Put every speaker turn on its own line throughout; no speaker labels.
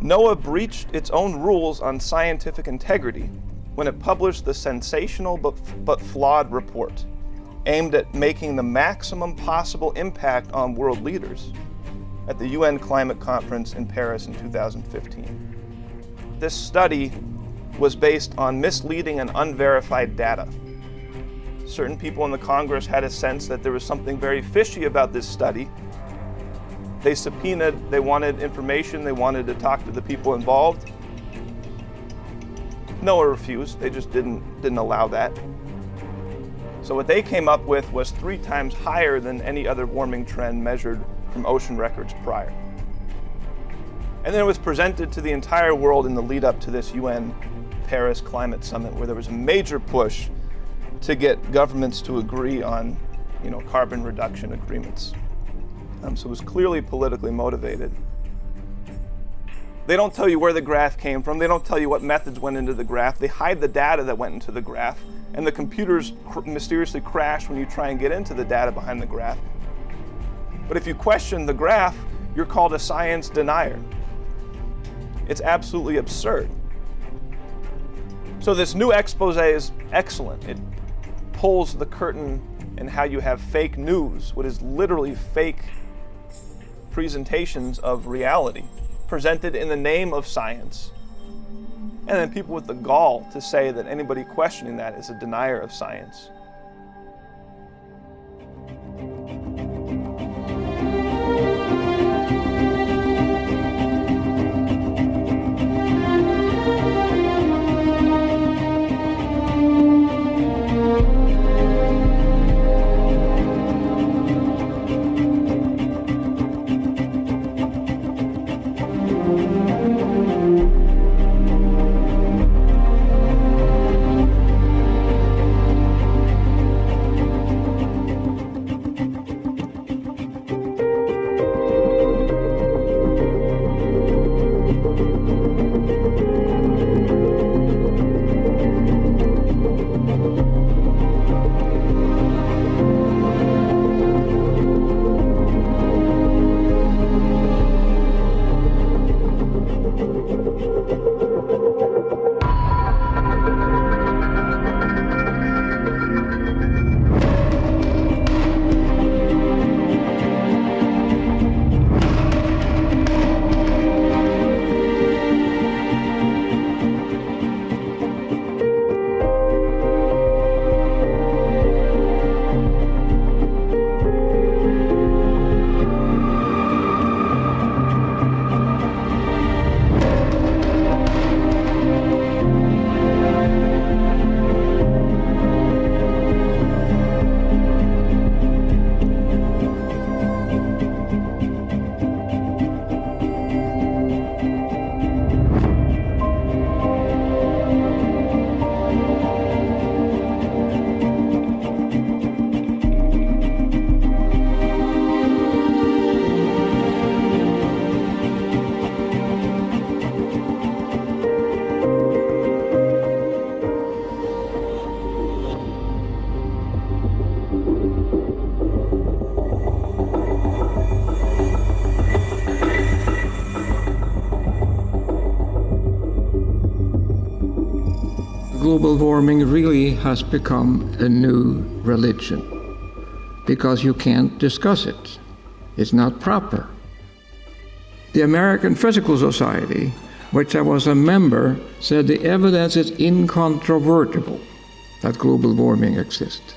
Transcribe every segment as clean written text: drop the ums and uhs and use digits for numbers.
NOAA breached its own rules on scientific integrity when it published the sensational but flawed report, aimed at making the maximum possible impact on world leaders at the UN Climate Conference in Paris in 2015. This study was based on misleading and unverified data. Certain people in the Congress had a sense that there was something very fishy about this study. They subpoenaed, they wanted information, they wanted to talk to the people involved. NOAA refused, they just didn't allow that. So what they came up with was 3 times higher than any other warming trend measured from ocean records prior. And then it was presented to the entire world in the lead up to this UN Paris Climate Summit, where there was a major push to get governments to agree on, carbon reduction agreements. So it was clearly politically motivated. They don't tell you where the graph came from. They don't tell you what methods went into the graph. They hide the data that went into the graph, and the computers mysteriously crash when you try and get into the data behind the graph. But if you question the graph, you're called a science denier. It's absolutely absurd. So this new expose is excellent. It pulls the curtain in how you have fake news, what is literally fake presentations of reality, presented in the name of science. And then people with the gall to say that anybody questioning that is a denier of science.
Global warming really has become a new religion because you can't discuss it. It's not proper. The American Physical Society, which I was a member, said the evidence is incontrovertible that global warming exists.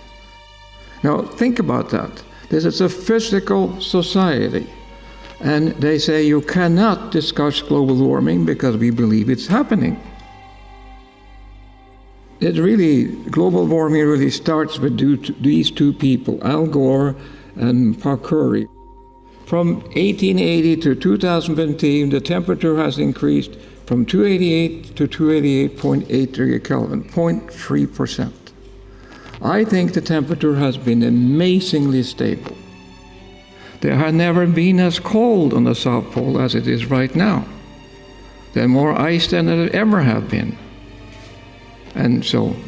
Now think about that. This is a physical society, and they say you cannot discuss global warming because we believe it's happening. Global warming really starts with these 2 people, Al Gore and Paul Curry. From 1880 to 2015, the temperature has increased from 288 to 288.8 degrees Kelvin, 0.3%. I think the temperature has been amazingly stable. There has never been as cold on the South Pole as it is right now. There's more ice than there ever have been.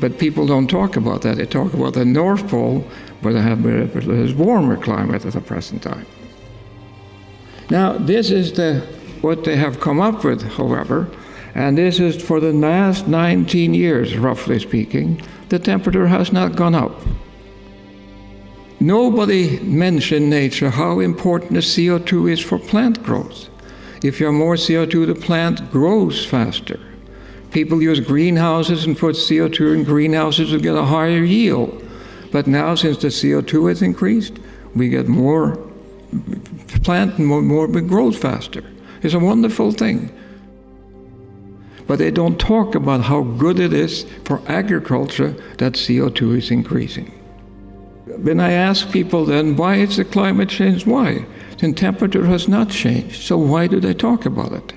But people don't talk about that. They talk about the North Pole, where they have a warmer climate at the present time. Now, this is the what they have come up with, however, and this is for the last 19 years, roughly speaking, the temperature has not gone up. Nobody mentioned nature how important the CO2 is for plant growth. If you have more CO2, the plant grows faster. People use greenhouses and put CO2 in greenhouses to get a higher yield. But now, since the CO2 has increased, we get more plant and more grows faster. It's a wonderful thing. But they don't talk about how good it is for agriculture that CO2 is increasing. When I ask people then, why is the climate change? Why? The temperature has not changed, so why do they talk about it?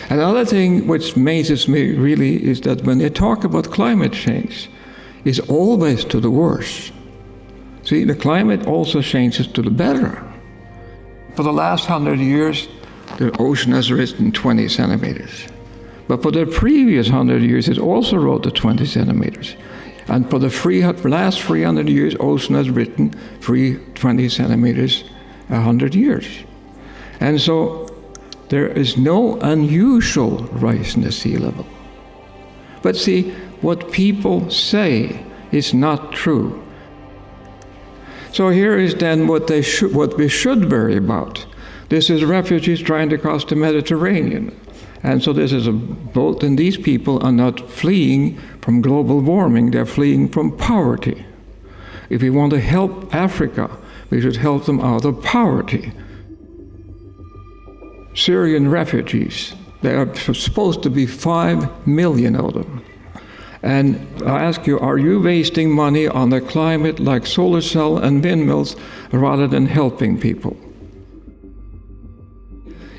Another thing which amazes me really is that when they talk about climate change, it's always to the worse. See, the climate also changes to the better. For the last 100 years, the ocean has risen 20 centimeters. But for the previous 100 years, it also rose to 20 centimeters. And for the last 300 years, ocean has risen 20 centimeters 100 years. And so there is no unusual rise in the sea level. But see, what people say is not true. So here is then what we should worry about. This is refugees trying to cross the Mediterranean. And so this is a boat, and these people are not fleeing from global warming, they're fleeing from poverty. If we want to help Africa, we should help them out of poverty. Syrian refugees, there are supposed to be 5 million of them. And I ask you, are you wasting money on the climate like solar cell and windmills rather than helping people?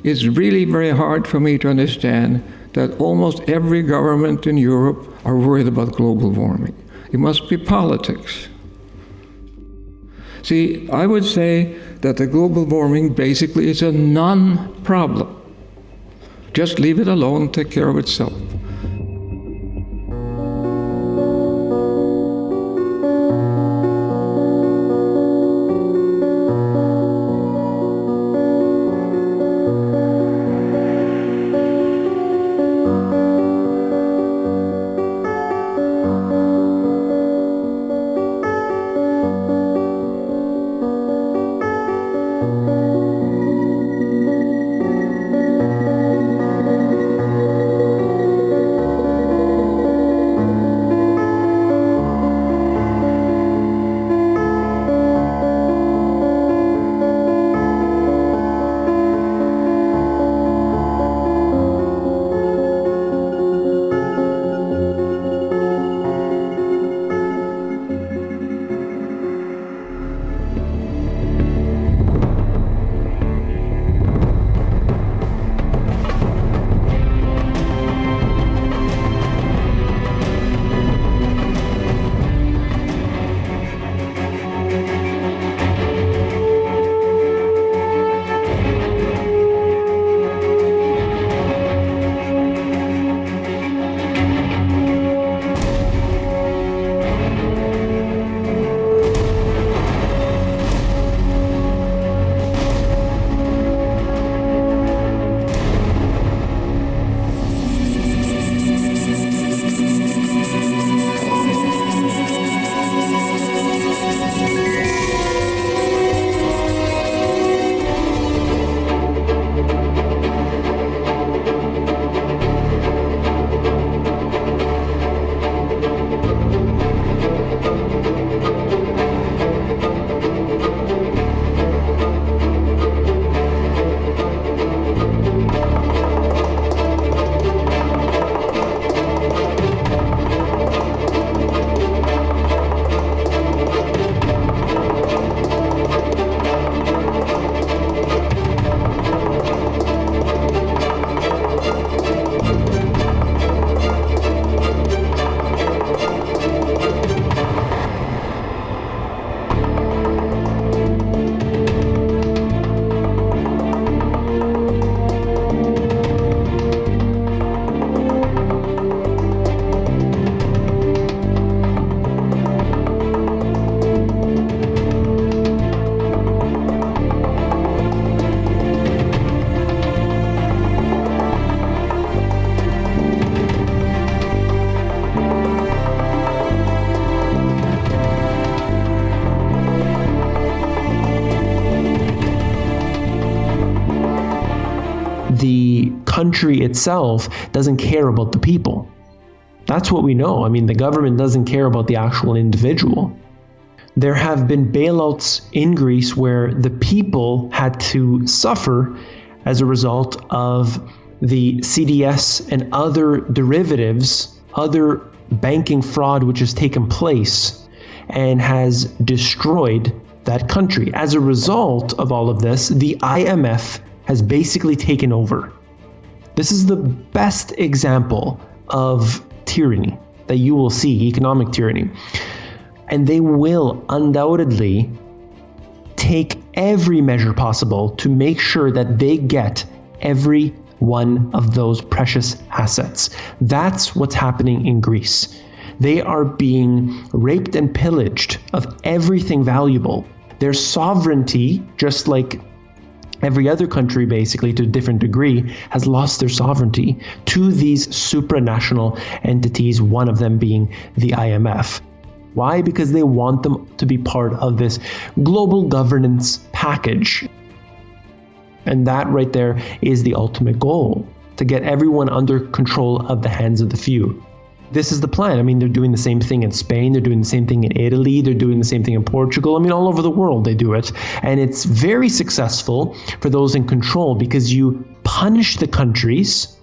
It's really very hard for me to understand that almost every government in Europe are worried about global warming. It must be politics. See, I would say that the global warming basically is a non-problem. Just leave it alone, take care of itself.
country itself doesn't care about the people. That's what we know. I mean, the government doesn't care about the actual individual. There have been bailouts in Greece where the people had to suffer as a result of the CDS and other derivatives, other banking fraud which has taken place and has destroyed that country. As a result of all of this, the IMF has basically taken over. This is the best example of tyranny that you will see, economic tyranny. And they will undoubtedly take every measure possible to make sure that they get every one of those precious assets. That's what's happening in Greece. They are being raped and pillaged of everything valuable. Their sovereignty, just like every other country basically to a different degree, has lost their sovereignty to these supranational entities, one of them being the IMF. Why? Because they want them to be part of this global governance package. And that right there is the ultimate goal, to get everyone under control of the hands of the few. This is the plan. I mean, they're doing the same thing in Spain, they're doing the same thing in Italy, they're doing the same thing in Portugal. I mean, all over the world they do it. And it's very successful for those in control because you punish the countries,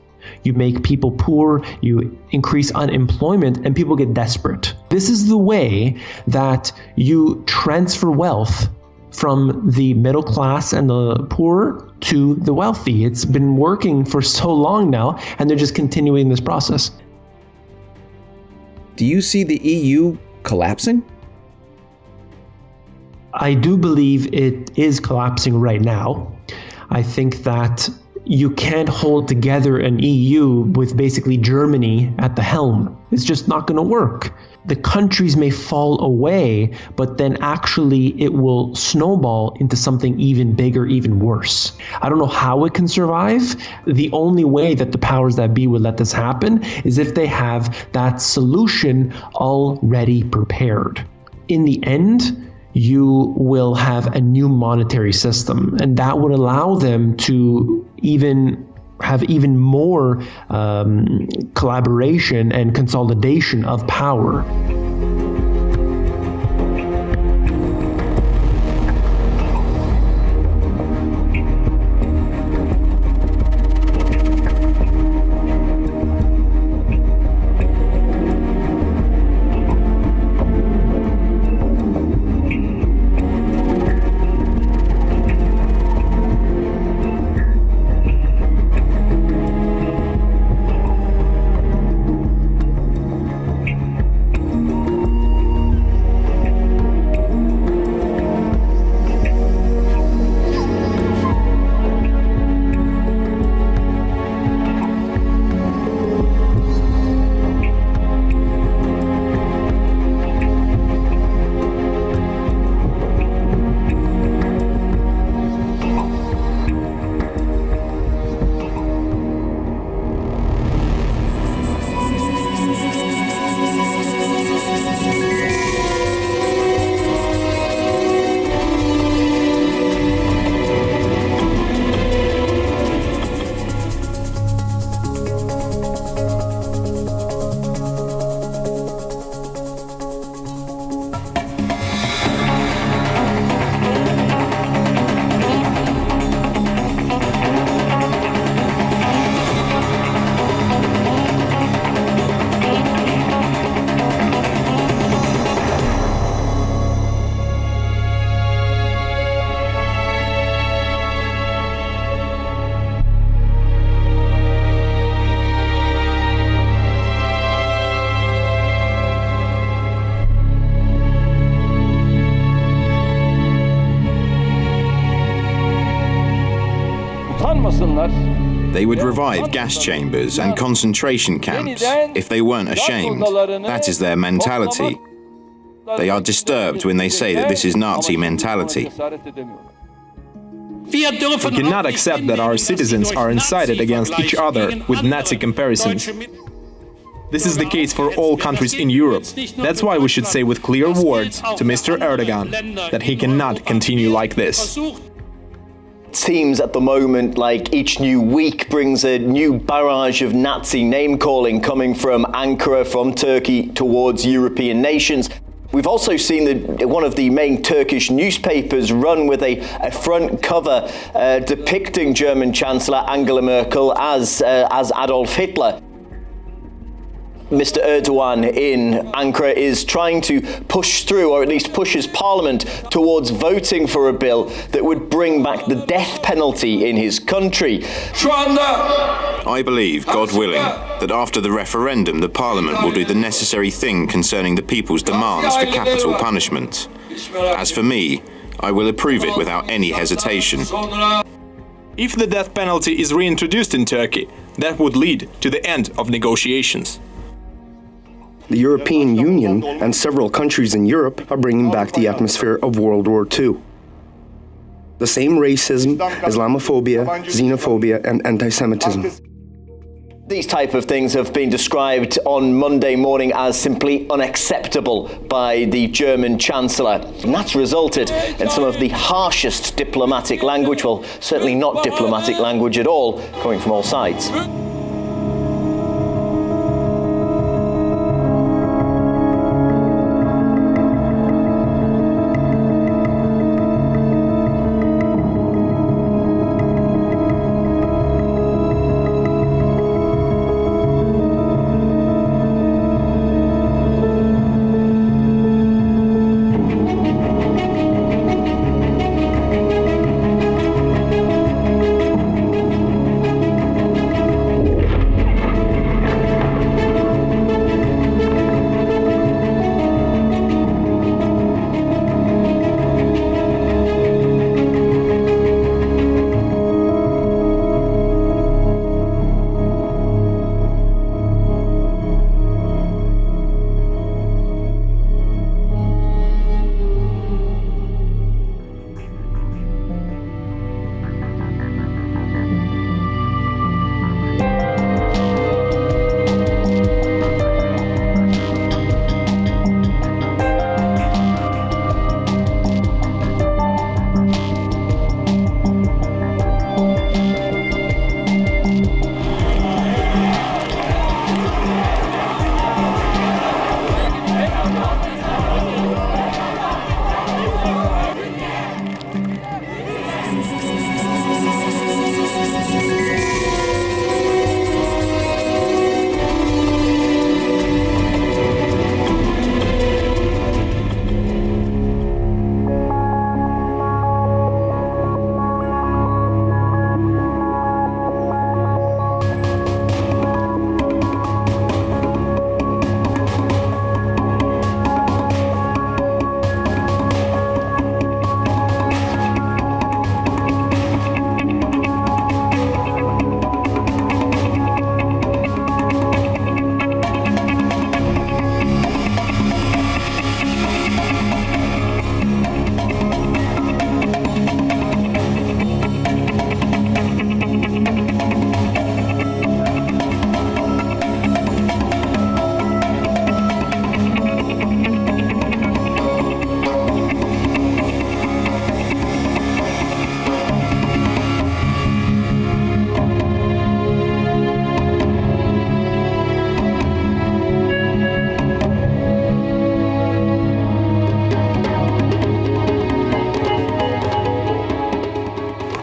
you make people poor, you increase unemployment, and people get desperate. This is the way that you transfer wealth from the middle class and the poor to the wealthy. It's been working for so long now, and they're just continuing this process.
Do you see the EU collapsing?
I do believe it is collapsing right now. I think that you can't hold together an EU with basically Germany at the helm. It's just not going to work. The countries may fall away, but then actually it will snowball into something even bigger, even worse. I don't know how it can survive. The only way that the powers that be would let this happen is if they have that solution already prepared. In the end, you will have a new monetary system, and that would allow them to have even more collaboration and consolidation of power.
They would revive gas chambers and concentration camps if they weren't ashamed. That is their mentality. They are disturbed when they say that this is Nazi mentality.
We cannot accept that our citizens are incited against each other with Nazi comparisons. This is the case for all countries in Europe. That's why we should say with clear words to Mr. Erdogan that he cannot continue like this.
Seems at the moment like each new week brings a new barrage of Nazi name-calling coming from Ankara, from Turkey towards European nations. We've also seen one of the main Turkish newspapers run with a front cover depicting German Chancellor Angela Merkel as Adolf Hitler. Mr. Erdogan in Ankara is trying to push through, or at least pushes Parliament towards voting for a bill that would bring back the death penalty in his country.
I believe, God willing, that after the referendum the Parliament will do the necessary thing concerning the people's demands for capital punishment. As for me, I will approve it without any hesitation.
If the death penalty is reintroduced in Turkey, that would lead to the end of negotiations.
The European Union and several countries in Europe are bringing back the atmosphere of World War II. The same racism, Islamophobia, xenophobia, and anti-Semitism.
These type of things have been described on Monday morning as simply unacceptable by the German Chancellor. And that's resulted in some of the harshest diplomatic language, well, certainly not diplomatic language at all, coming from all sides.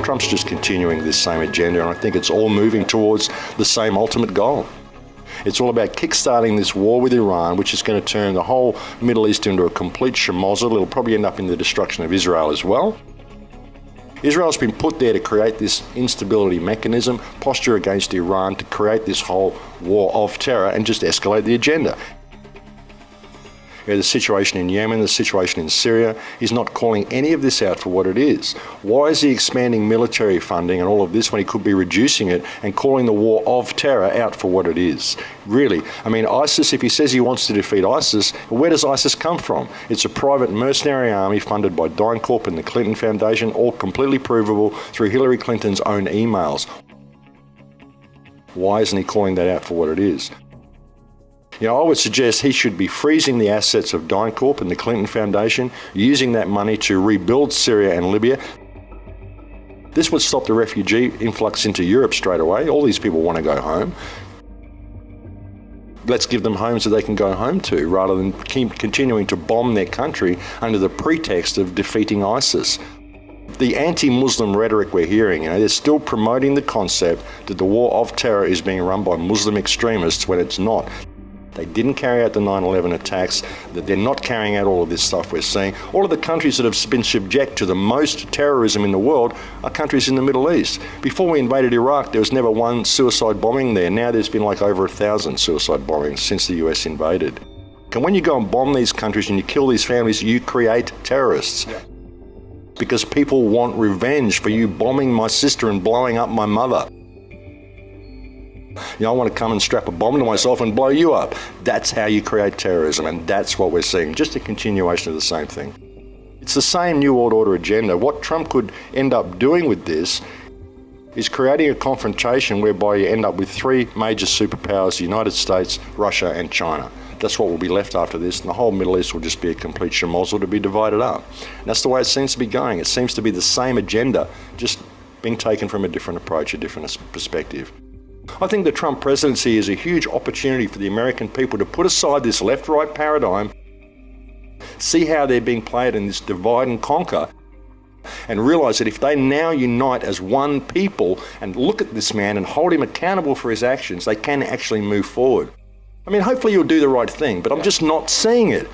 Trump's just continuing this same agenda, and I think it's all moving towards the same ultimate goal. It's all about kickstarting this war with Iran, which is going to turn the whole Middle East into a complete schmozzle. It'll probably end up in the destruction of Israel as well. Israel's been put there to create this instability mechanism, posture against Iran, to create this whole war of terror and just escalate the agenda. The situation in Yemen, the situation in Syria, he's not calling any of this out for what it is. Why is he expanding military funding and all of this when he could be reducing it and calling the war of terror out for what it is? Really, I mean, ISIS, if he says he wants to defeat ISIS, where does ISIS come from? It's a private mercenary army funded by DynCorp and the Clinton Foundation, all completely provable through Hillary Clinton's own emails. Why isn't he calling that out for what it is? You know, I would suggest he should be freezing the assets of DynCorp and the Clinton Foundation, using that money to rebuild Syria and Libya. This would stop the refugee influx into Europe straight away. All these people want to go home. Let's give them homes that they can go home to rather than keep continuing to bomb their country under the pretext of defeating ISIS. The anti-Muslim rhetoric we're hearing, they're still promoting the concept that the war of terror is being run by Muslim extremists when it's not. They didn't carry out the 9/11 attacks, that they're not carrying out all of this stuff we're seeing. All of the countries that have been subject to the most terrorism in the world are countries in the Middle East. Before we invaded Iraq, there was never one suicide bombing there. Now there's been like over 1,000 suicide bombings since the US invaded. And when you go and bomb these countries and you kill these families, you create terrorists. Yeah. Because people want revenge for you bombing my sister and blowing up my mother. I want to come and strap a bomb to myself and blow you up. That's how you create terrorism, and that's what we're seeing, just a continuation of the same thing. It's the same New World Order agenda. What Trump could end up doing with this is creating a confrontation whereby you end up with three major superpowers, the United States, Russia, and China. That's what will be left after this, and the whole Middle East will just be a complete schmozzle to be divided up. And that's the way it seems to be going. It seems to be the same agenda, just being taken from a different approach, a different perspective. I think the Trump presidency is a huge opportunity for the American people to put aside this left-right paradigm, see how they're being played in this divide and conquer, and realize that if they now unite as one people and look at this man and hold him accountable for his actions, they can actually move forward. I mean, hopefully you'll do the right thing, but I'm just not seeing it.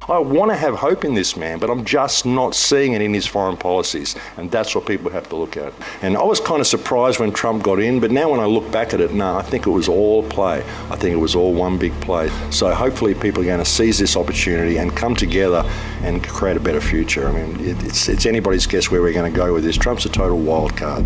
I want to have hope in this man, but I'm just not seeing it in his foreign policies, and that's what people have to look at. And I was kind of surprised when Trump got in, but now when I look back at it, no, I think it was all play. I think it was all one big play. So hopefully people are going to seize this opportunity and come together and create a better future. I mean, it's anybody's guess where we're going to go with this. Trump's a total wild card.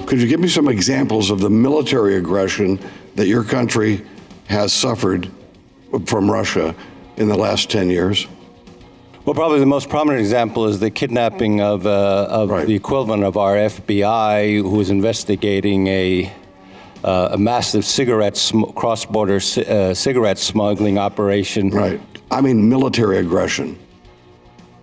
Could you give me some examples of the military aggression that your country has suffered from Russia in the last 10 years?
Well, probably the most prominent example is the kidnapping of the equivalent of our FBI, who was investigating a massive cross-border cigarette smuggling operation.
Right. I mean military aggression.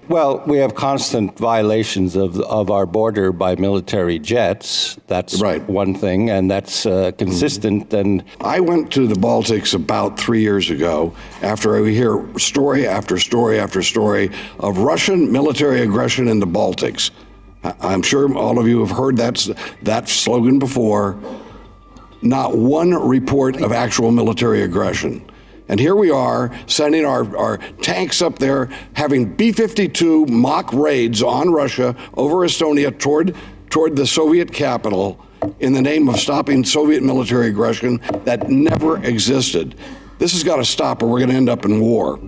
Well, we have constant violations of our border by military jets. That's one thing, and that's consistent. And
I went to the Baltics about 3 years ago after I hear story after story after story of Russian military aggression in the Baltics. I'm sure all of you have heard that slogan before. Not one report of actual military aggression. And here we are sending our tanks up there, having B-52 mock raids on Russia over Estonia toward the Soviet capital in the name of stopping Soviet military aggression that never existed. This has got to stop or we're going to end up in war.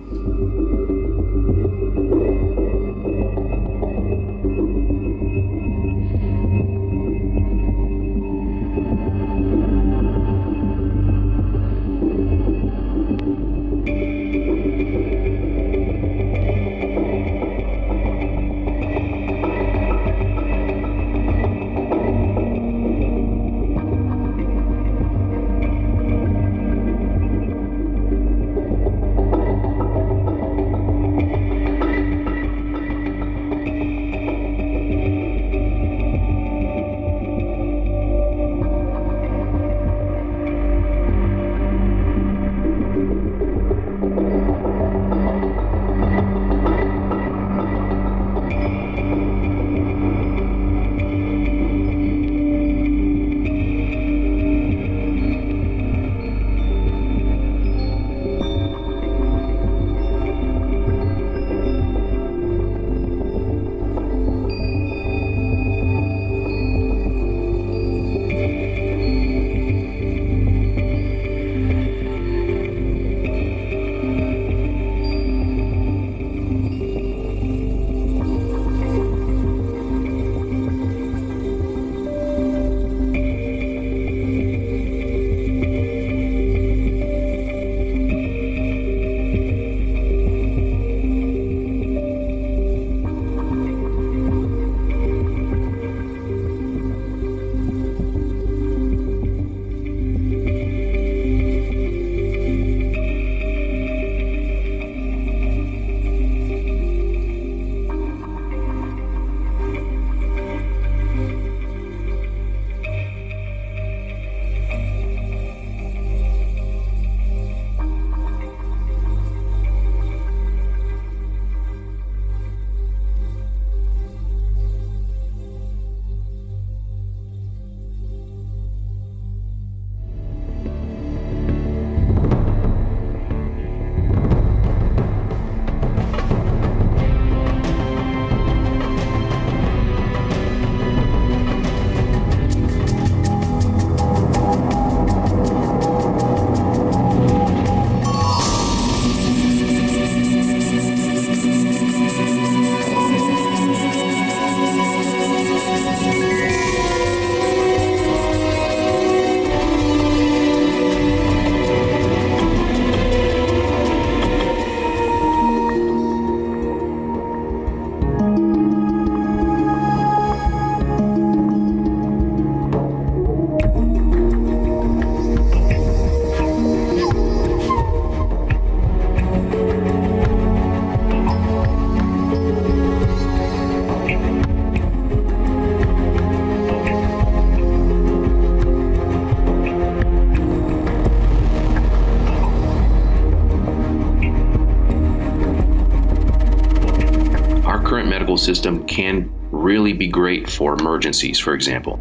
System can really be great for emergencies, for example.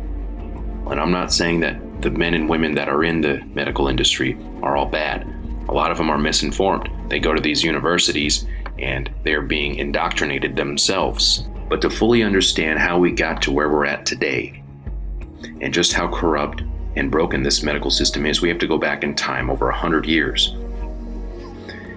And I'm not saying that the men and women that are in the medical industry are all bad. A lot of them are misinformed. They go to these universities and they're being indoctrinated themselves. But to fully understand how we got to where we're at today and just how corrupt and broken this medical system is, we have to go back in time over 100 years.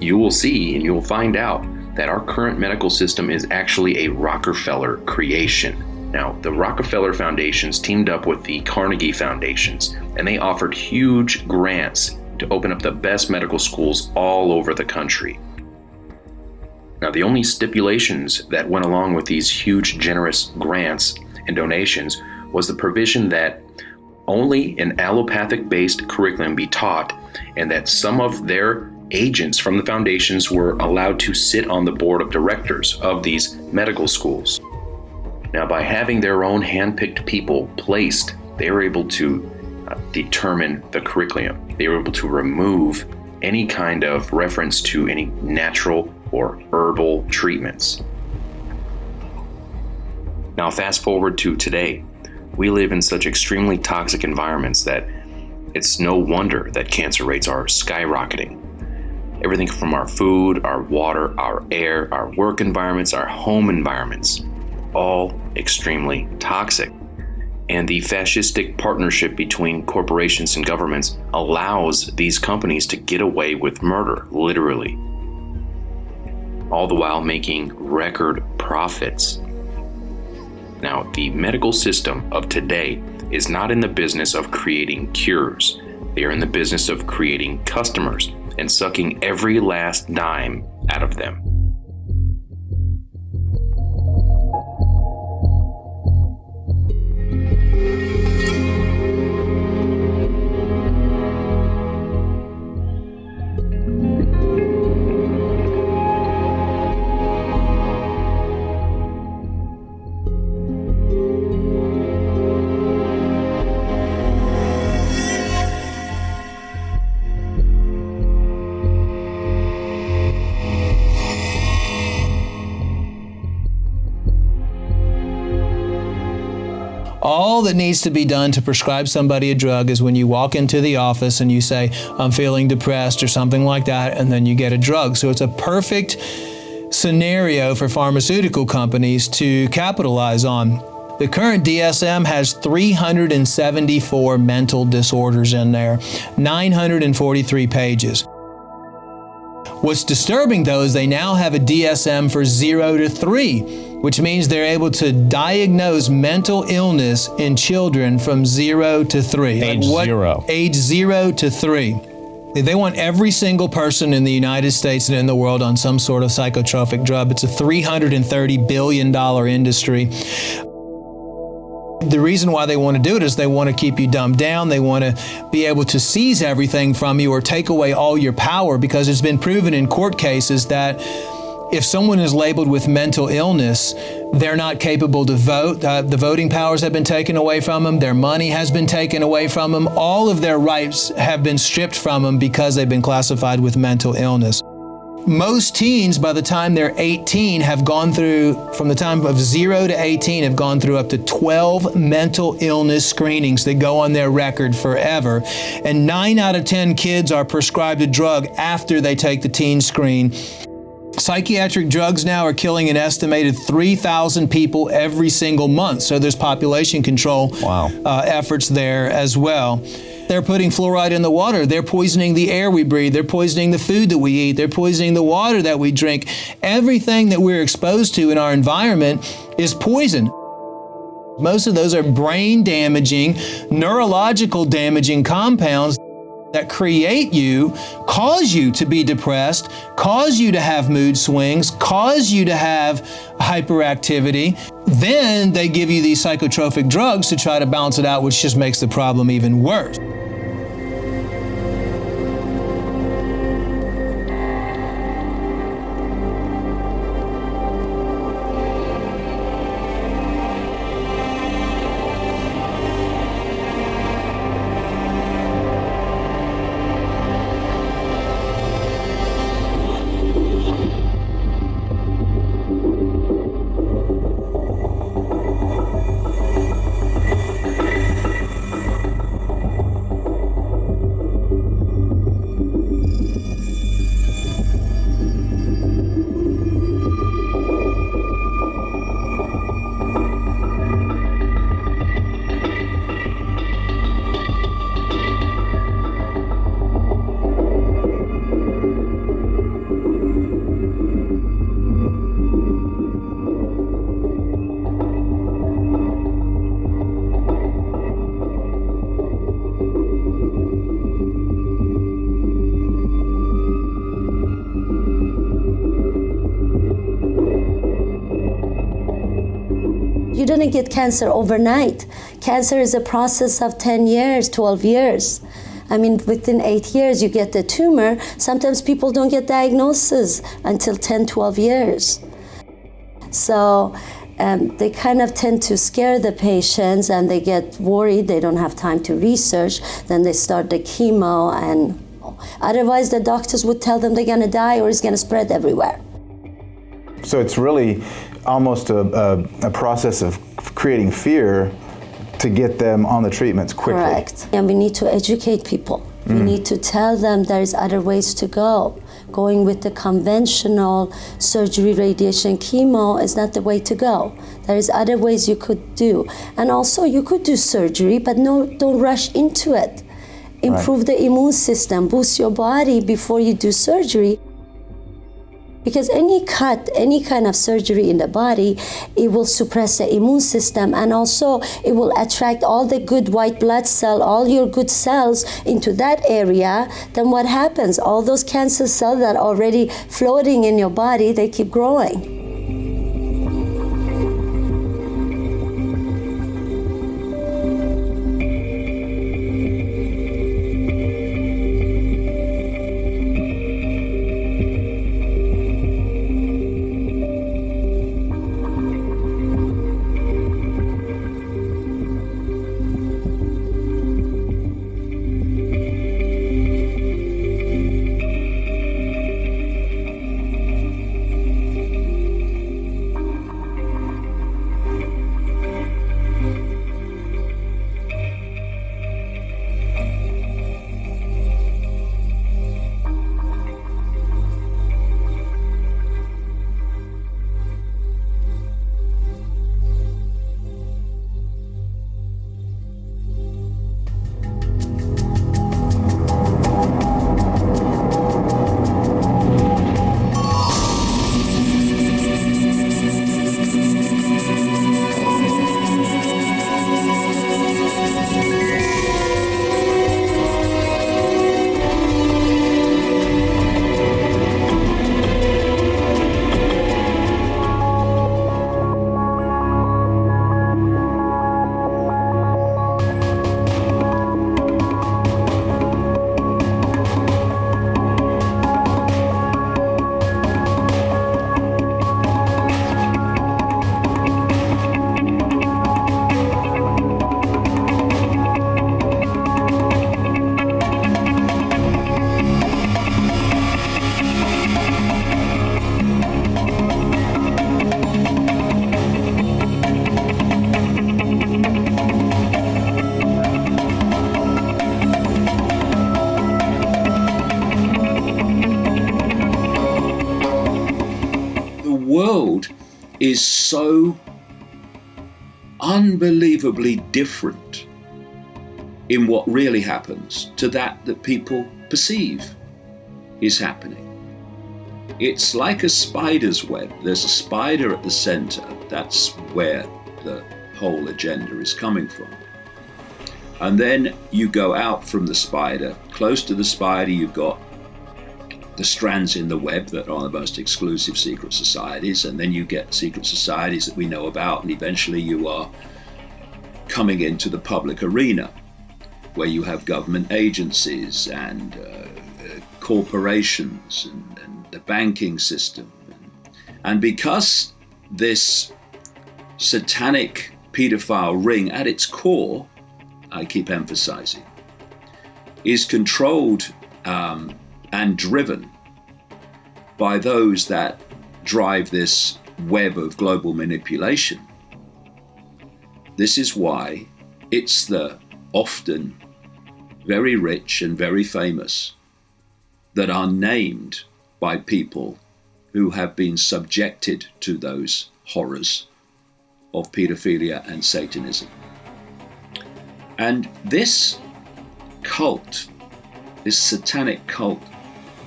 You will see and you will find out that our current medical system is actually a Rockefeller creation. Now, the Rockefeller Foundations teamed up with the Carnegie Foundations, and they offered huge grants to open up the best medical schools all over the country. Now, the only stipulations that went along with these huge, generous grants and donations was the provision that only an allopathic-based curriculum be taught, and that some of their agents from the foundations were allowed to sit on the board of directors of these medical schools. Now, by having their own handpicked people placed, they were able to determine the curriculum. They were able to remove any kind of reference to any natural or herbal treatments. Now, fast forward to today. We live in such extremely toxic environments that it's no wonder that cancer rates are skyrocketing. Everything from our food, our water, our air, our work environments, our home environments, all extremely toxic. And the fascistic partnership between corporations and governments allows these companies to get away with murder, literally, all the while making record profits. Now, the medical system of today is not in the business of creating cures. They are in the business of creating customers and sucking every last dime out of them.
All that needs to be done to prescribe somebody a drug is when you walk into the office and you say, I'm feeling depressed or something like that, and then you get a drug. So it's a perfect scenario for pharmaceutical companies to capitalize on. The current DSM has 374 mental disorders in there, 943 pages. What's disturbing, though, is they now have a DSM for 0 to 3, which means they're able to diagnose mental illness in children from 0 to 3.
Age 0.
Age 0 to 3. They want every single person in the United States and in the world on some sort of psychotropic drug. It's a $330 billion industry. The reason why they want to do it is they want to keep you dumbed down. They want to be able to seize everything from you or take away all your power, because it's been proven in court cases that if someone is labeled with mental illness, they're not capable to vote. The voting powers have been taken away from them. Their money has been taken away from them. All of their rights have been stripped from them because they've been classified with mental illness. Most teens, by the time they're 18, have gone through, from the time of 0 to 18, have gone through up to 12 mental illness screenings that go on their record forever. And 9 out of 10 kids are prescribed a drug after they take the teen screen. Psychiatric drugs now are killing an estimated 3,000 people every single month. So there's population control efforts there as well. They're putting fluoride in the water. They're poisoning the air we breathe. They're poisoning the food that we eat. They're poisoning the water that we drink. Everything that we're exposed to in our environment is poison. Most of those are brain damaging, neurological damaging compounds that create you, cause you to be depressed, cause you to have mood swings, cause you to have hyperactivity. Then they give you these psychotropic drugs to try to balance it out, which just makes the problem even worse.
You didn't get cancer overnight. Cancer is a process of 10 years, 12 years.
I mean, within 8 years, you get the tumor. Sometimes people don't get diagnosis until 10, 12 years. So they kind of tend to scare the patients and they get worried. They don't have time to research. Then they start the chemo, and otherwise the doctors would tell them they're going to die or it's going to spread everywhere.
So it's really almost a process of creating fear to get them on the treatments quickly.
Correct. And we need to educate people. We need to tell them there's other ways to go. Going with the conventional surgery, radiation, chemo is not the way to go. There's other ways you could do. And also you could do surgery, but no, don't rush into it. Improve the immune system, boost your body before you do surgery. Because any cut, any kind of surgery in the body, it will suppress the immune system, and also it will attract all the good white blood cell, all your good cells into that area. Then what happens? All those cancer cells that are already floating in your body, they keep growing.
Is so unbelievably different in what really happens to that people perceive is happening. It's like a spider's web. There's a spider at the center. That's where the whole agenda is coming from. And then you go out from the spider. Close to the spider, you've got the strands in the web that are the most exclusive secret societies, and then you get secret societies that we know about, and eventually you are coming into the public arena where you have government agencies and corporations and the banking system. And because this satanic pedophile ring at its core, I keep emphasizing, is controlled and driven by those that drive this web of global manipulation. This is why it's the often very rich and very famous that are named by people who have been subjected to those horrors of pedophilia and Satanism. And this cult, this satanic cult,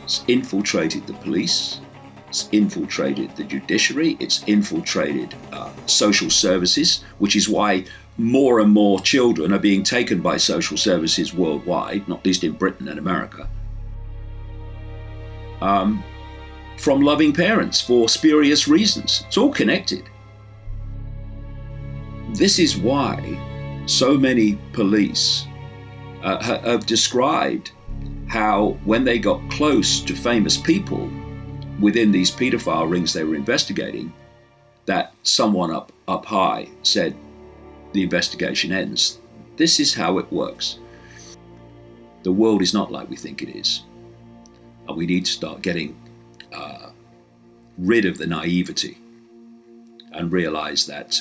it's infiltrated the police, it's infiltrated the judiciary, it's infiltrated social services, which is why more and more children are being taken by social services worldwide, not least in Britain and America, from loving parents for spurious reasons. It's all connected. This is why so many police have described how when they got close to famous people within these pedophile rings they were investigating, that someone up high said, the investigation ends. This is how it works. The world is not like we think it is. And we need to start getting rid of the naivety and realize that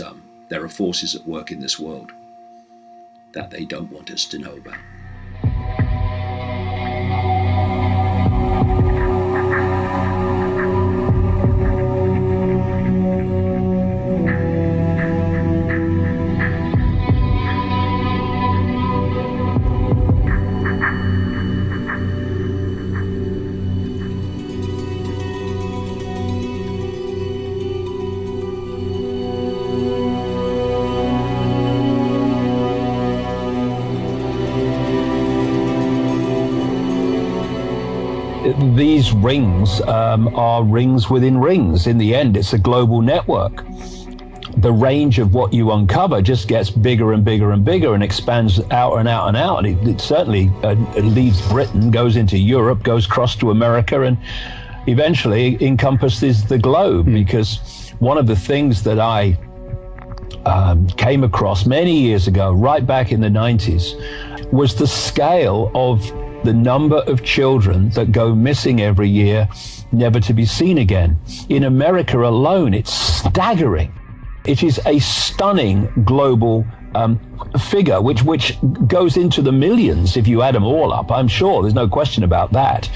there are forces at work in this world that they don't want us to know about.
These rings are rings within rings. In the end, it's a global network. The range of what you uncover just gets bigger and bigger and bigger and expands out and out and out. And it certainly leaves Britain, goes into Europe, goes across to America, and eventually encompasses the globe. Because one of the things that I came across many years ago, right back in the 90s, was the scale of the number of children that go missing every year, never to be seen again. In America alone, it's staggering. It is a stunning global figure, which goes into the millions if you add them all up. I'm sure, there's no question about that.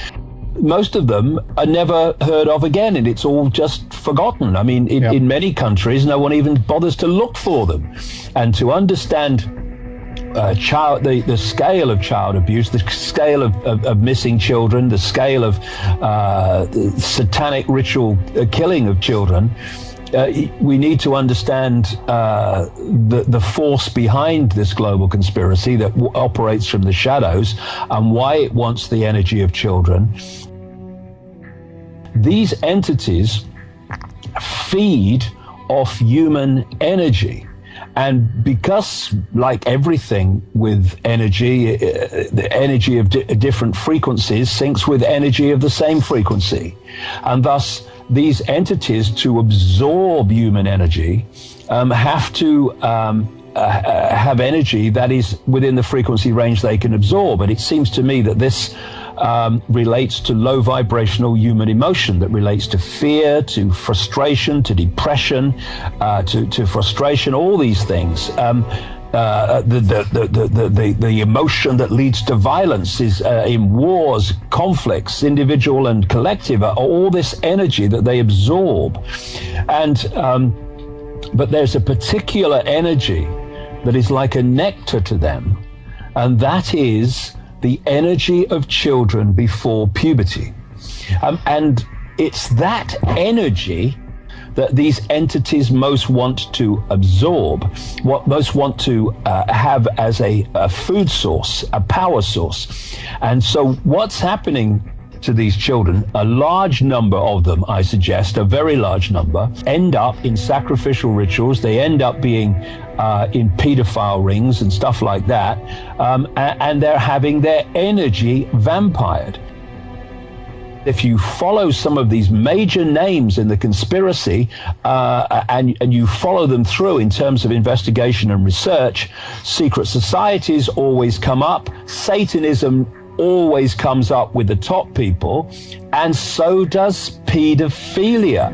Most of them are never heard of again, and it's all just forgotten. I mean, in many countries, no one even bothers to look for them. And to understand the scale of child abuse, the scale of missing children, the scale of satanic ritual killing of children, we need to understand the force behind this global conspiracy that operates from the shadows and why it wants the energy of children. These entities feed off human energy. And because, like everything with energy, the energy of different frequencies syncs with energy of the same frequency. And thus, these entities, to absorb human energy, have to have energy that is within the frequency range they can absorb. And it seems to me that this relates to low vibrational human emotion, that relates to fear, to frustration, to depression, to frustration, all these things. The emotion that leads to violence is in wars, conflicts, individual and collective, all this energy that they absorb. And but there's a particular energy that is like a nectar to them, and that is the energy of children before puberty. And it's that energy that these entities most want to absorb, what most want to have as a food source, a power source. And so what's happening to these children, a large number of them, I suggest, a very large number, end up in sacrificial rituals. They end up being in pedophile rings and stuff like that, and they're having their energy vampired. If you follow some of these major names in the conspiracy and you follow them through in terms of investigation and research, secret societies always come up, Satanism always comes up with the top people, and so does pedophilia.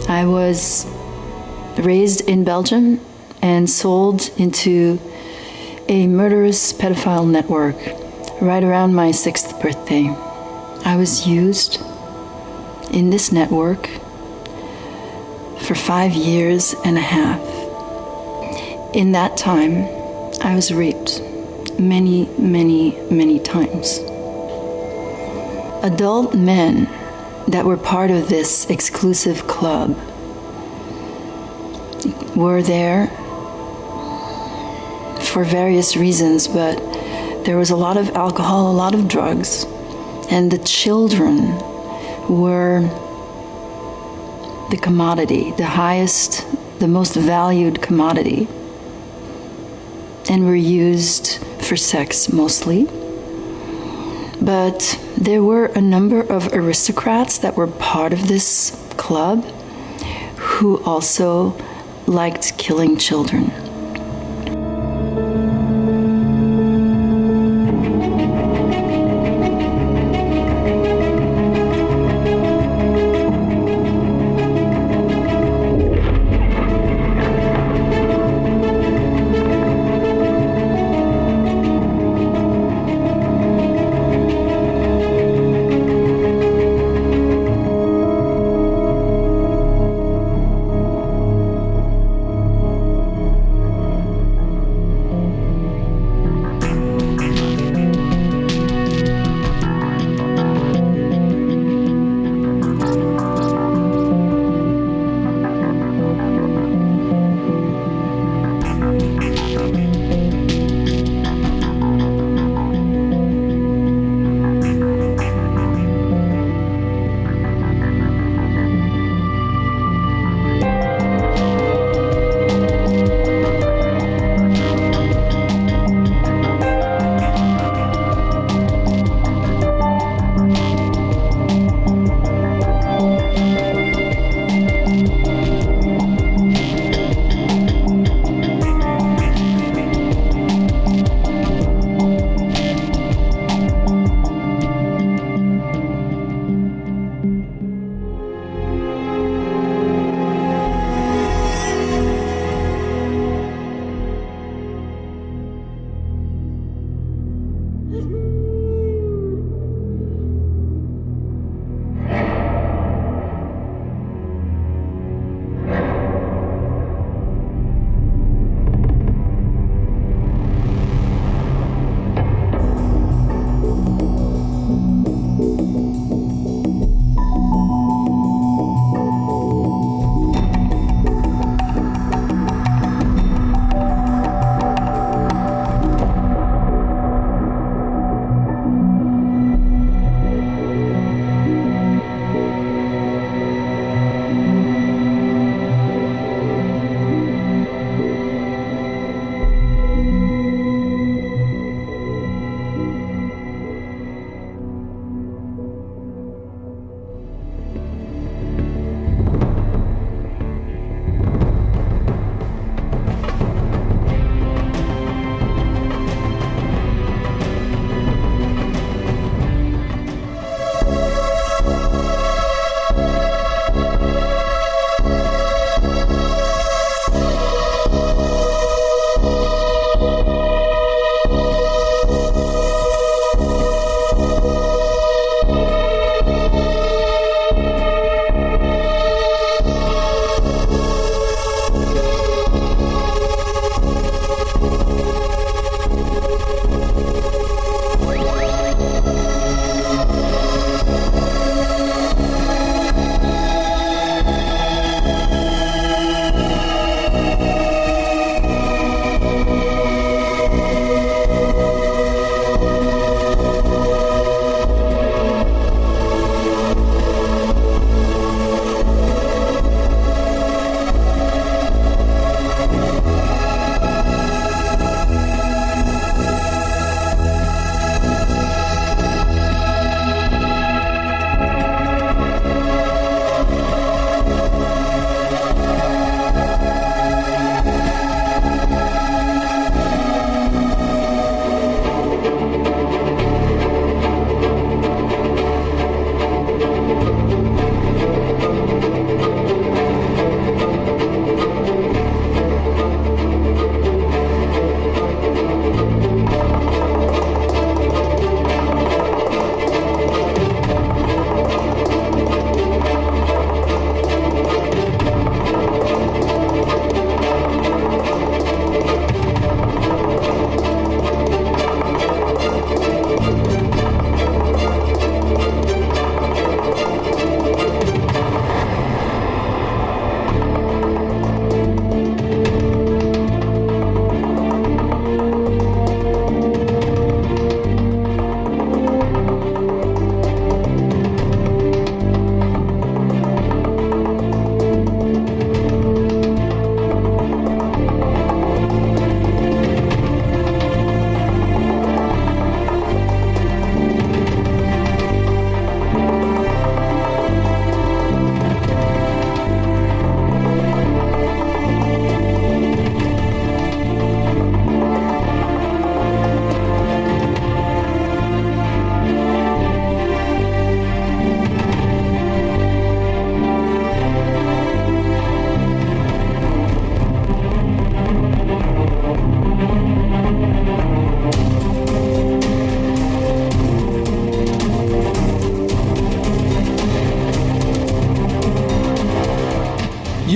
I was raised in Belgium and sold into a murderous pedophile network right around my 6th birthday. I was used in this network for 5 years and a half. In that time, I was raped many, many, many times. Adult men that were part of this exclusive club were there for various reasons, but there was a lot of alcohol, a lot of drugs, and the children were the commodity, the highest, the most valued commodity, and were used for sex mostly. But there were a number of aristocrats that were part of this club who also liked killing children.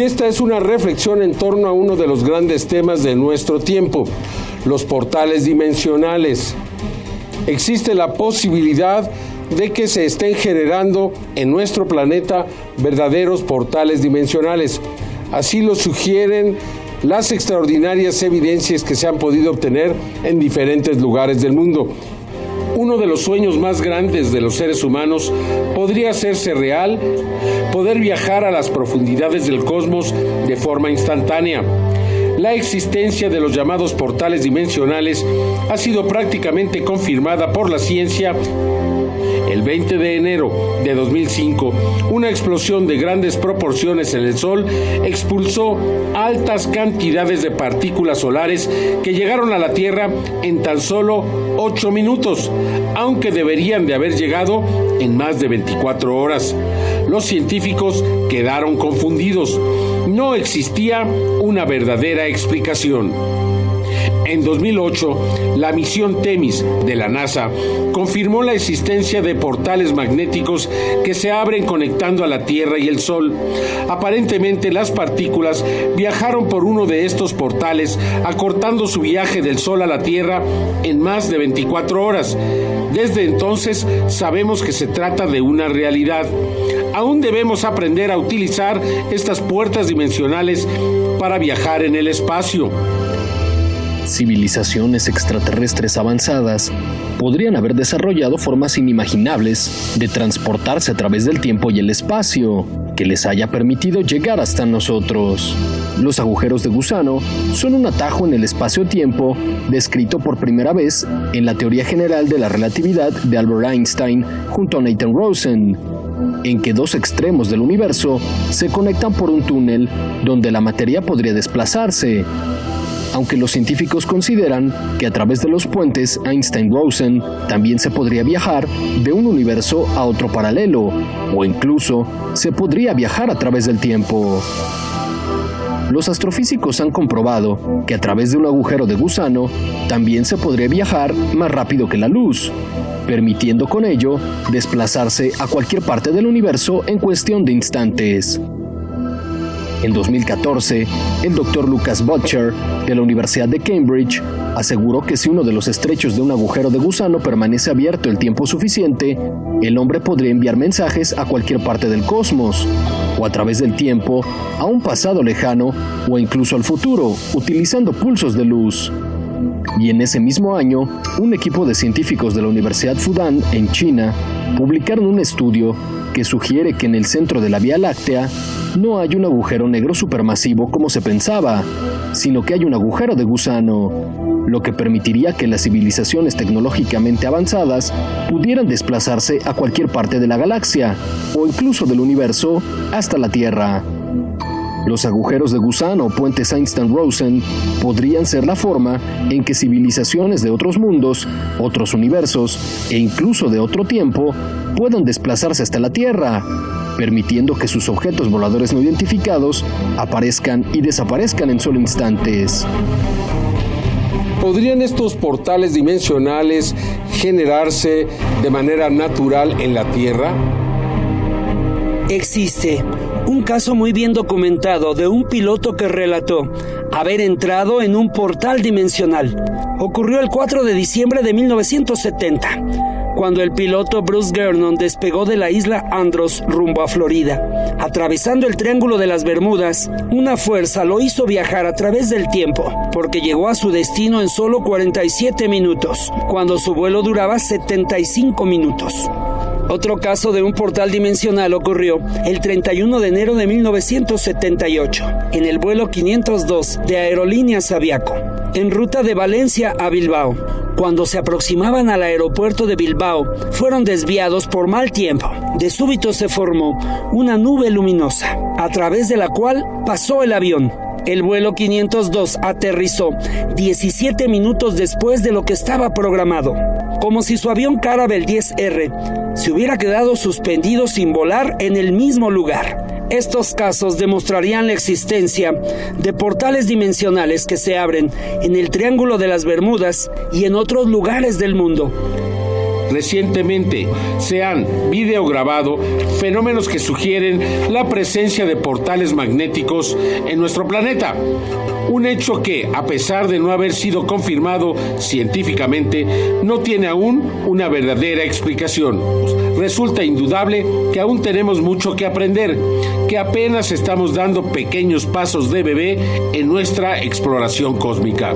esta es una reflexión en torno a uno de los grandes temas de nuestro tiempo, los portales dimensionales. Existe la posibilidad de que se estén generando en nuestro planeta verdaderos portales dimensionales. Así lo sugieren las extraordinarias evidencias que se han podido obtener en diferentes lugares del mundo. Uno de los sueños más grandes de los seres humanos podría hacerse real, poder viajar a las profundidades del cosmos de forma instantánea. La existencia de los llamados portales dimensionales ha sido prácticamente confirmada por la ciencia. El 20 de enero de 2005, una explosión de grandes proporciones en el Sol expulsó altas cantidades de partículas solares que llegaron a la Tierra en tan solo 8 minutos, aunque deberían de haber llegado en más de 24 horas. Los científicos quedaron confundidos. No existía una verdadera explicación. En 2008, la misión Temis de la NASA confirmó la existencia de portales magnéticos que se abren conectando a la Tierra y el Sol. Aparentemente, las partículas viajaron por uno de estos portales, acortando su viaje del Sol a la Tierra en más de 24 horas. Desde entonces, sabemos que se trata de una realidad. Aún debemos aprender a utilizar estas puertas dimensionales para viajar en el espacio.
Civilizaciones extraterrestres avanzadas podrían haber desarrollado formas inimaginables de transportarse a través del tiempo y el espacio, que les haya permitido llegar hasta nosotros. Los agujeros de gusano son un atajo en el espacio-tiempo descrito por primera vez en la teoría general de la relatividad de Albert Einstein junto a Nathan Rosen, en que dos extremos del universo se conectan por un túnel donde la materia podría desplazarse. Aunque los científicos consideran que a través de los puentes Einstein-Rosen también se podría viajar de un universo a otro paralelo, o incluso se podría viajar a través del tiempo. Los astrofísicos han comprobado que a través de un agujero de gusano también se podría viajar más rápido que la luz, permitiendo con ello desplazarse a cualquier parte del universo en cuestión de instantes. En 2014, el Dr. Lucas Butcher, de la Universidad de Cambridge, aseguró que si uno de los estrechos de un agujero de gusano permanece abierto el tiempo suficiente, el hombre podría enviar mensajes a cualquier parte del cosmos, o a través del tiempo, a un pasado lejano, o incluso al futuro, utilizando pulsos de luz. Y en ese mismo año, un equipo de científicos de la Universidad Fudan, en China, publicaron un estudio que sugiere que en el centro de la Vía Láctea no hay un agujero negro supermasivo como se pensaba, sino que hay un agujero de gusano, lo que permitiría que las civilizaciones tecnológicamente avanzadas pudieran desplazarse a cualquier parte de la galaxia, o incluso del universo, hasta la Tierra. Los agujeros de gusano o puentes Einstein-Rosen podrían ser la forma en que civilizaciones de otros mundos, otros universos e incluso de otro tiempo puedan desplazarse hasta la Tierra, permitiendo que sus objetos voladores no identificados aparezcan y desaparezcan en solo instantes.
¿Podrían estos portales dimensionales generarse de manera natural en la Tierra?
Existe un caso muy bien documentado de un piloto que relató haber entrado en un portal dimensional. Ocurrió el 4 de diciembre de 1970, cuando el piloto Bruce Gernon despegó de la isla Andros rumbo a Florida. Atravesando el Triángulo de las Bermudas, una fuerza lo hizo viajar a través del tiempo, porque llegó a su destino en solo 47 minutos, cuando su vuelo duraba 75 minutos. Otro caso de un portal dimensional ocurrió el 31 de enero de 1978, en el vuelo 502 de Aerolíneas Aviaco, en ruta de Valencia a Bilbao. Cuando se aproximaban al aeropuerto de Bilbao, fueron desviados por mal tiempo. De súbito se formó una nube luminosa, a través de la cual pasó el avión. El vuelo 502 aterrizó 17 minutos después de lo que estaba programado, como si su avión Caravelle 10R se hubiera quedado suspendido sin volar en el mismo lugar. Estos casos demostrarían la existencia de portales dimensionales que se abren en el Triángulo de las Bermudas y en otros lugares del mundo.
Recientemente se han videograbado fenómenos que sugieren la presencia de portales magnéticos en nuestro planeta. Un hecho que, a pesar de no haber sido confirmado científicamente, no tiene aún una verdadera explicación. Resulta indudable que aún tenemos mucho que aprender, que apenas estamos dando pequeños pasos de bebé en nuestra exploración cósmica.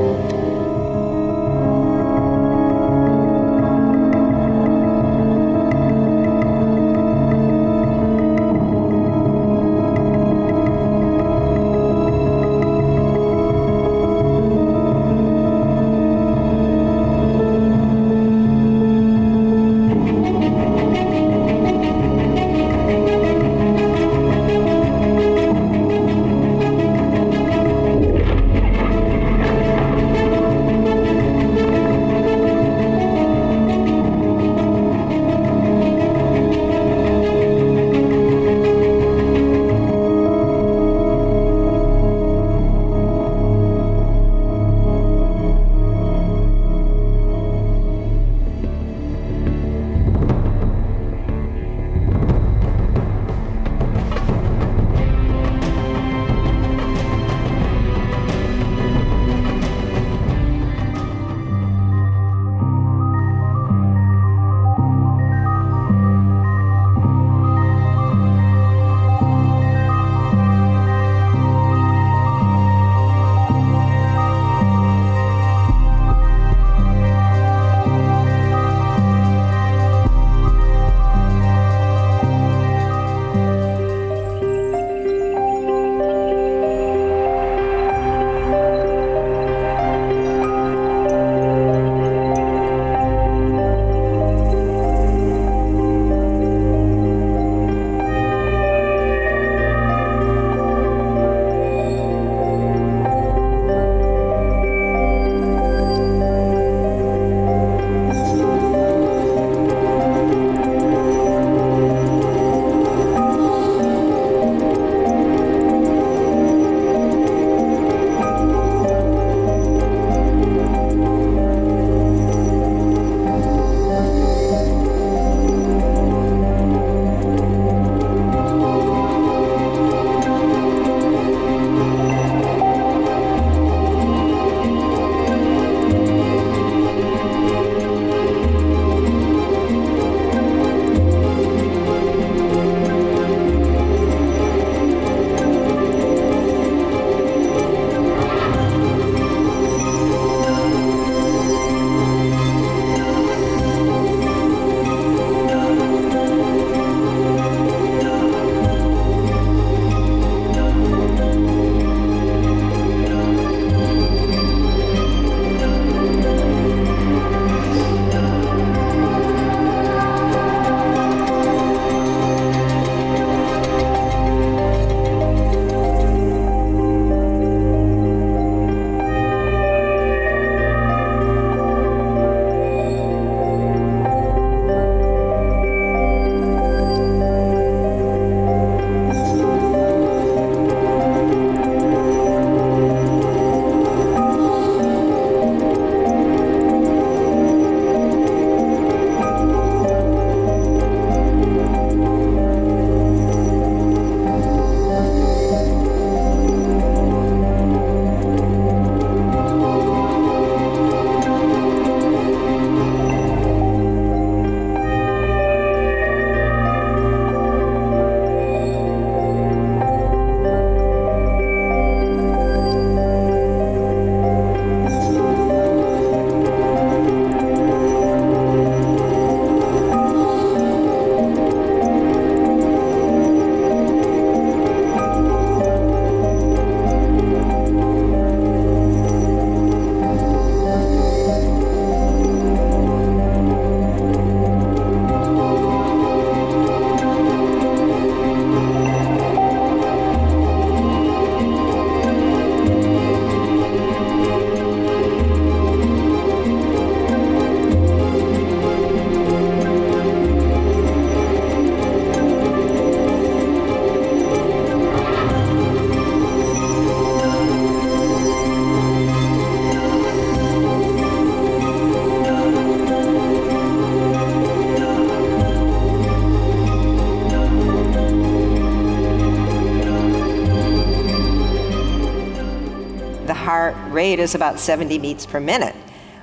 rate is about 70 beats per minute,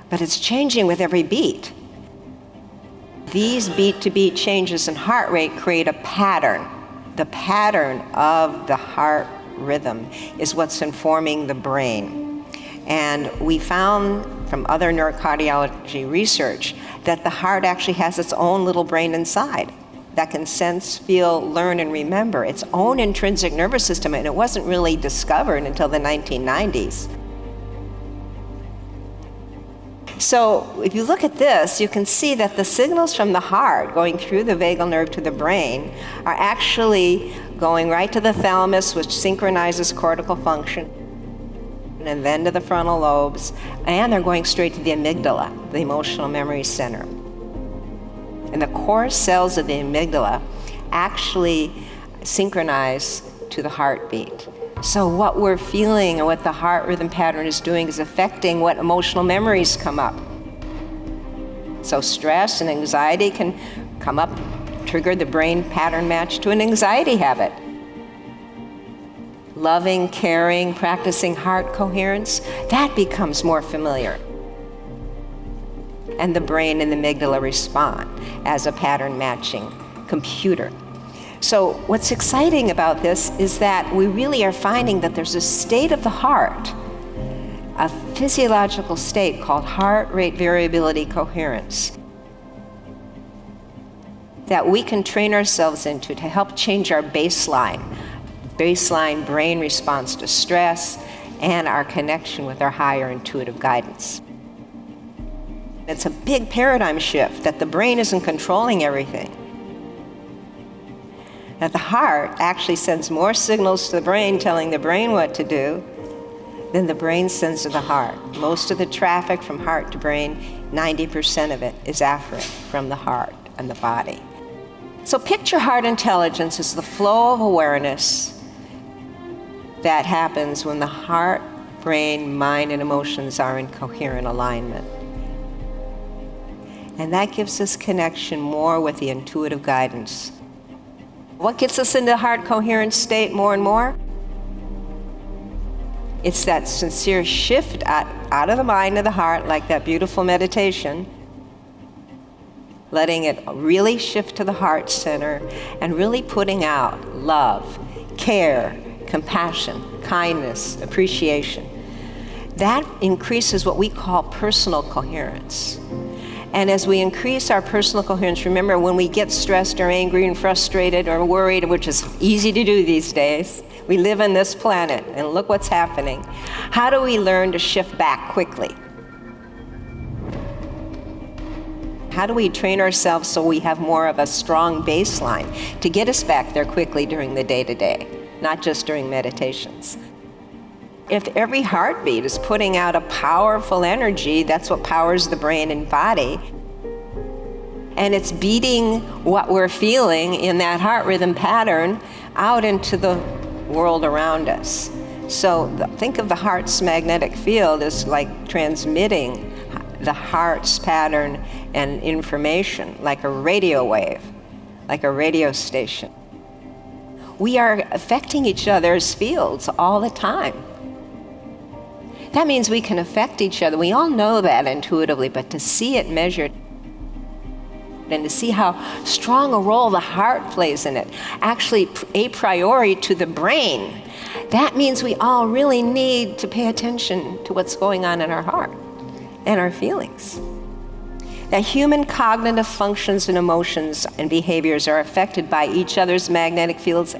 but it's changing with every beat. These beat-to-beat changes in heart rate create a pattern. The pattern of the heart rhythm is what's informing the brain. And we found from other neurocardiology research that the heart actually has its own little brain inside that can sense, feel, learn, and remember its own intrinsic nervous system, and it wasn't really discovered until the 1990s. So if you look at this, you can see that the signals from the heart going through the vagal nerve to the brain are actually going right to the thalamus, which synchronizes cortical function, and then to the frontal lobes, and they're going straight to the amygdala, the emotional memory center. And the core cells of the amygdala actually synchronize to the heartbeat. So what we're feeling and what the heart rhythm pattern is doing is affecting what emotional memories come up. So stress and anxiety can come up, trigger the brain pattern match to an anxiety habit. Loving, caring, practicing heart coherence, that becomes more familiar. And the brain and the amygdala respond as a pattern matching computer. So what's exciting about this is that we really are finding that there's a state of the heart, a physiological state called heart rate variability coherence, that we can train ourselves into to help change our baseline brain response to stress and our connection with our higher intuitive guidance. It's a big paradigm shift that the brain isn't controlling everything. That the heart actually sends more signals to the brain telling the brain what to do than the brain sends to the heart. Most of the traffic from heart to brain, 90% of it is afferent from the heart and the body. So picture heart intelligence as the flow of awareness that happens when the heart, brain, mind, and emotions are in coherent alignment. And that gives us connection more with the intuitive guidance. What gets us into heart coherent state more and more? It's that sincere shift out of the mind to the heart, like that beautiful meditation, letting it really shift to the heart center and really putting out love, care, compassion, kindness, appreciation. That increases what we call personal coherence. And as we increase our personal coherence, remember when we get stressed or angry and frustrated or worried, which is easy to do these days, we live on this planet and look what's happening. How do we learn to shift back quickly? How do we train ourselves so we have more of a strong baseline to get us back there quickly during the day-to-day, not just during meditations? If every heartbeat is putting out a powerful energy, that's what powers the brain and body, and it's beating what we're feeling in that heart rhythm pattern out into the world around us. So think of the heart's magnetic field as like transmitting the heart's pattern and information like a radio wave, like a radio station. We are affecting each other's fields all the time. That means we can affect each other. We all know that intuitively, but to see it measured and to see how strong a role the heart plays in it, actually a priori to the brain, that means we all really need to pay attention to what's going on in our heart and our feelings. That human cognitive functions and emotions and behaviors are affected by each other's magnetic fields.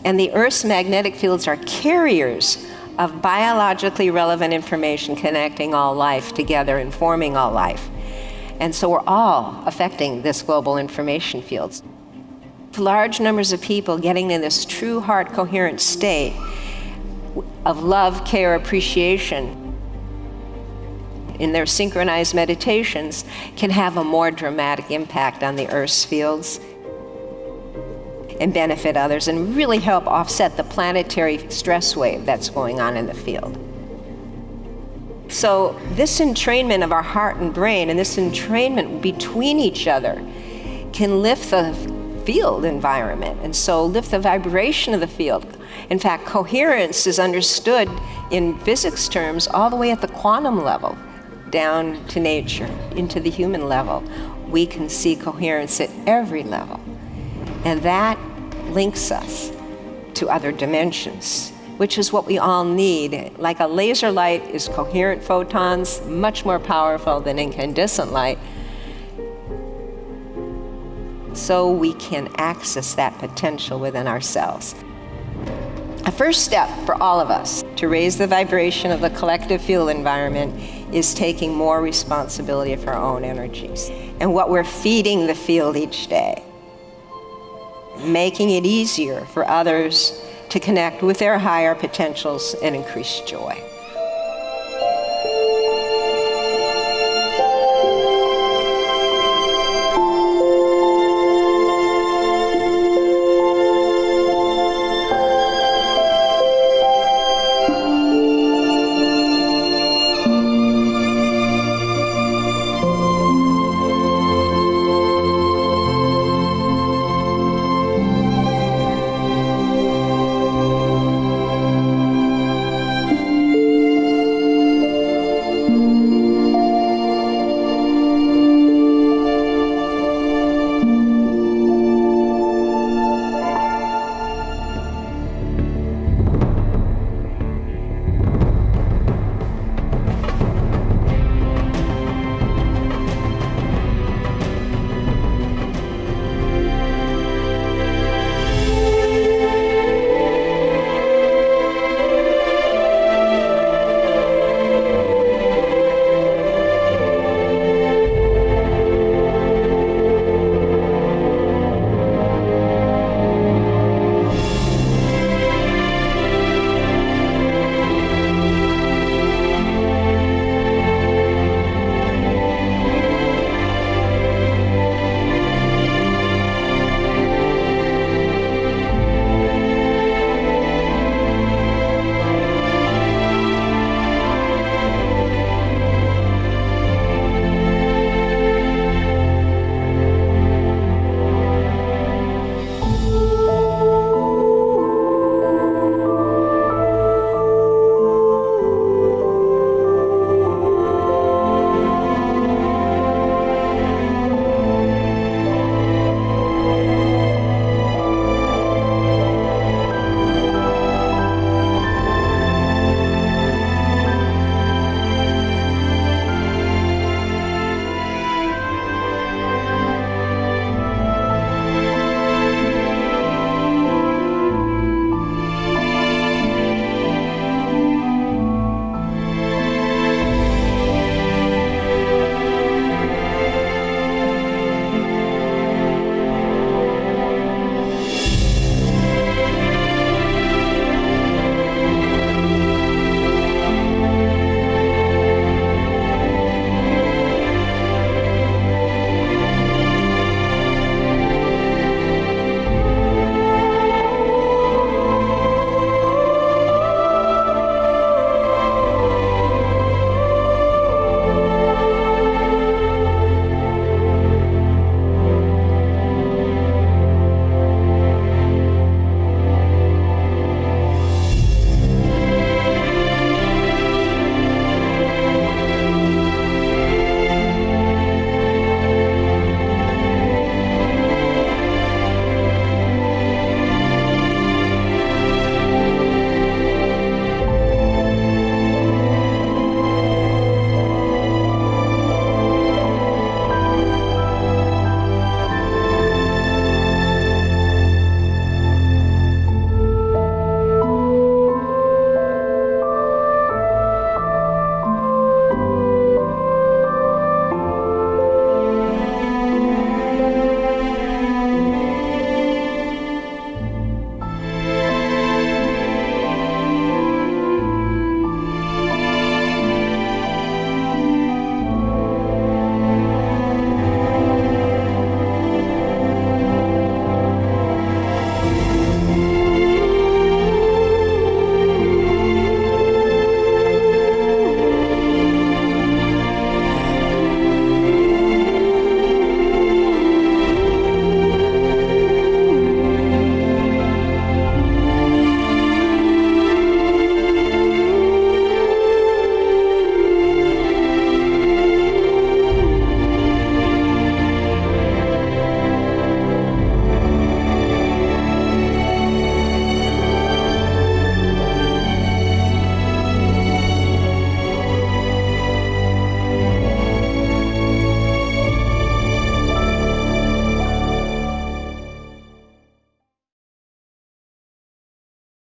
And the Earth's magnetic fields are carriers of biologically relevant information connecting all life together and forming all life. And so we're all affecting this global information fields. Large numbers of people getting in this true heart coherent state of love, care, appreciation in their synchronized meditations can have a more dramatic impact on the Earth's fields and benefit others and really help offset the planetary stress wave that's going on in the field. So this entrainment of our heart and brain and this entrainment between each other can lift the field environment and so lift the vibration of the field, In fact, coherence is understood in physics terms all the way at the quantum level, down to nature, into the human level. We can see coherence at every level. And that links us to other dimensions, which is what we all need. Like a laser light is coherent photons, much more powerful than incandescent light. So we can access that potential within ourselves. A first step for all of us to raise the vibration of the collective field environment is taking more responsibility for our own energies and what we're feeding the field each day, making it easier for others to connect with their higher potentials and increase joy.